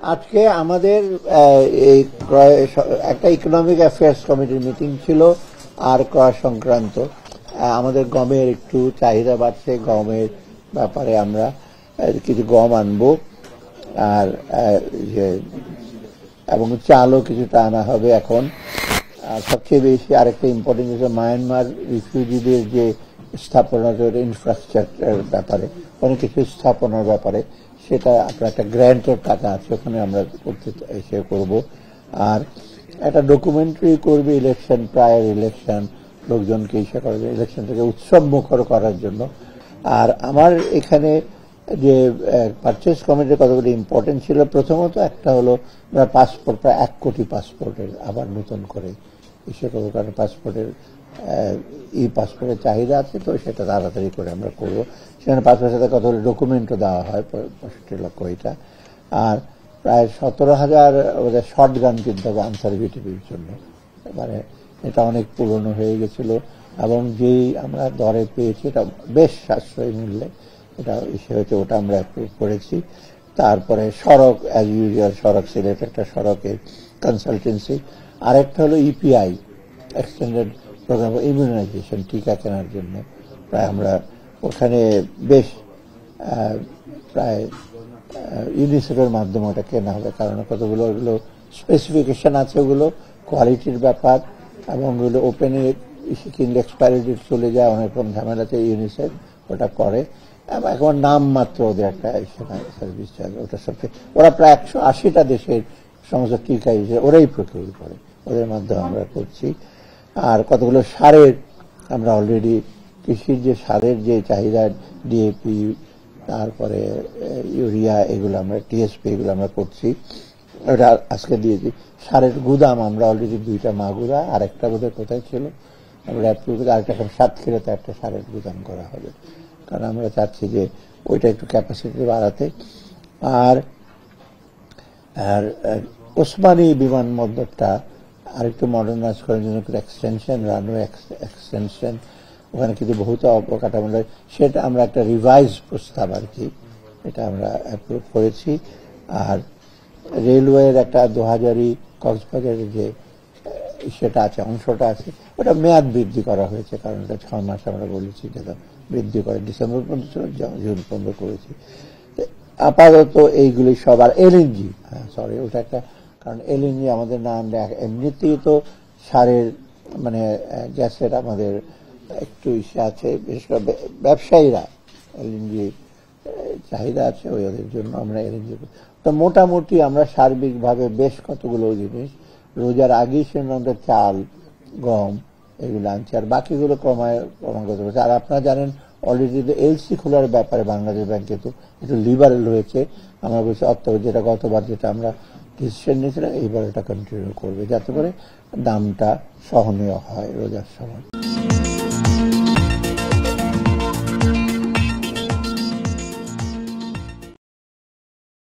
আজকে আমাদের এই একটা ইকোনমিক অ্যাফেয়ার্স কমিটির মিটিং ছিল আর ক্রয় সংক্রান্ত। আমাদের গমের একটু চাহিদা বাড়ছে, গমের ব্যাপারে আমরা কিছু গম আনবো আর এবং চালও কিছুটা আনা হবে এখন। আর সবচেয়ে বেশি আরেকটা ইম্পর্টেন্ট হচ্ছে মায়ানমার রিফিউজিদের যে স্থাপনা ইনফ্রাস্ট্রাকচার ব্যাপারে অনেক কিছু স্থাপনার ব্যাপারে সেটা আপনার একটা গ্র্যান্টের টাকা আছে, ওখানে আমরা করতে এসে করব। আর একটা ডকুমেন্টারি করবে ইলেকশন, প্রায়ার ইলেকশন, লোকজনকে ইসে করার জন্য, ইলেকশনটাকে উৎসব মুখর করার জন্য। আর আমার এখানে যে পারচেস কমিটির কতগুলো ইম্পর্টেন্ট ছিল, প্রথমত একটা হলো পাসপোর্ট, প্রায় 1 কোটি পাসপোর্টের আবার নতুন করে ইসে করবো, কারণ পাসপোর্টের পাসপোর্টের চাহিদা আছে, তো সেটা তাড়াতাড়ি করে আমরা করবো। সেখানে পাসপোর্টের সাথে কতগুলো ডকুমেন্টও দেওয়া হয়, 65 লক্ষ এটা। আর প্রায় 17,000 ওদের শর্ট গান কিনতে হবে আনসার ভিটিপির জন্য, মানে এটা অনেক পুরনো হয়ে গেছিল এবং যেই আমরা দরে পেয়েছি এটা বেশ সাশ্রয়ী মূল্যে এটা ইসে হয়েছে, ওটা আমরা অ্যাপ্রুভ করেছি। তারপরে সড়ক, অ্যাজ ইউজুয়াল সড়ক, সিলেট একটা সড়কের কনসালটেন্সি। আরেকটা হলো ইপিআই, এক্সটেন্ডেড প্রোগ্রাম ইমিউনাইজেশন, টিকা কেনার জন্য প্রায় আমরা ওখানে বেশ প্রায় ইউনিসেফের মাধ্যমে ওটা কেনা হবে, কারণ কতগুলো ওগুলো স্পেসিফিকেশন আছে, ওগুলো কোয়ালিটির ব্যাপার এবং ওগুলো ওপেনে কিনলে এক্সপায়ারি ডেট চলে যায়, অনেক রকম ঝামেলাতে ইউনিসেফ ওটা করে। এখন নাম মাত্র ওদের একটা সার্ভিস চার্জ, ওটা সবচেয়ে ওরা প্রায় 180টা দেশের সমস্ত টিকা হিসেবে ওরাই প্রক্রিয়া করে, ওদের মাধ্যমে আমরা করছি। আর কতগুলো সারের আমরা অলরেডি কৃষির যে সারের যে চাহিদা, ডিএপি, তারপরে ইউরিয়া, এগুলো আমরা টিএসপি এগুলো আমরা করছি, ওটা আজকে দিয়েছি। সারের গুদাম আমরা অলরেডি 2টা মাগুরা, আর একটা বোধহয় কোথায় ছিল আমরা অ্যাপ্রুভ করি, আরেকটা এখন সাতক্ষীরাতে একটা সারের গুদাম করা হবে, কারণ আমরা চাচ্ছি যে ওইটা একটু ক্যাপাসিটি বাড়াতে। আর আর ওসমানী বিমানবন্দরটা আরেকটু মডার্নাইজ করার জন্য এক্সটেনশন, রানওয়ে এক্সটেনশন, ওখানে কিছু বহুত অবকাঠামো, সেটা আমরা একটা রিভাইজ প্রস্তাব আর কি, এটা আমরা অ্যাপ্রুভ করেছি। আর রেলওয়ের একটা 2000 কক্সবাজারের যে সেটা আছে, অংশটা আছে, ওটা মেয়াদ বৃদ্ধি করা হয়েছে, কারণ ওটা 6 মাস আমরা বলেছি যেটা বৃদ্ধি করে, ডিসেম্বর পর্যন্ত ছিল, জুন পর্যন্ত করেছি। আপাতত এইগুলি সব। আর এলএনজি, সরি ওটা একটা, কারণ এলএনজি আমাদের না আনলে এমনিতেই তো সারের মানে গ্যাসের আমাদের একটু ইসে আছে, বিশেষ করে ব্যবসায়ীরা এলএনজি চাহিদা আছে, ওদের জন্য আমরা এলএনজি। তো মোটামুটি আমরা সার্বিকভাবে বেশ কতগুলো জিনিস রোজার আগেই সেখানে চাল, গম এগুলো আনছি, আর বাকিগুলো ক্রমাগত হচ্ছে। আর আপনারা জানেন অলরেডি এলসি খোলার ব্যাপারে বাংলাদেশ ব্যাংকে তো একটু লিবারেল হয়েছে, আমরা বলছি যেটা গতবার যেটা আমরা ডিসিশন নিয়েছিলাম, এইবার এটা কন্টিনিউ করবে, যাতে করে দামটা সহনীয় হয় রোজার সময়।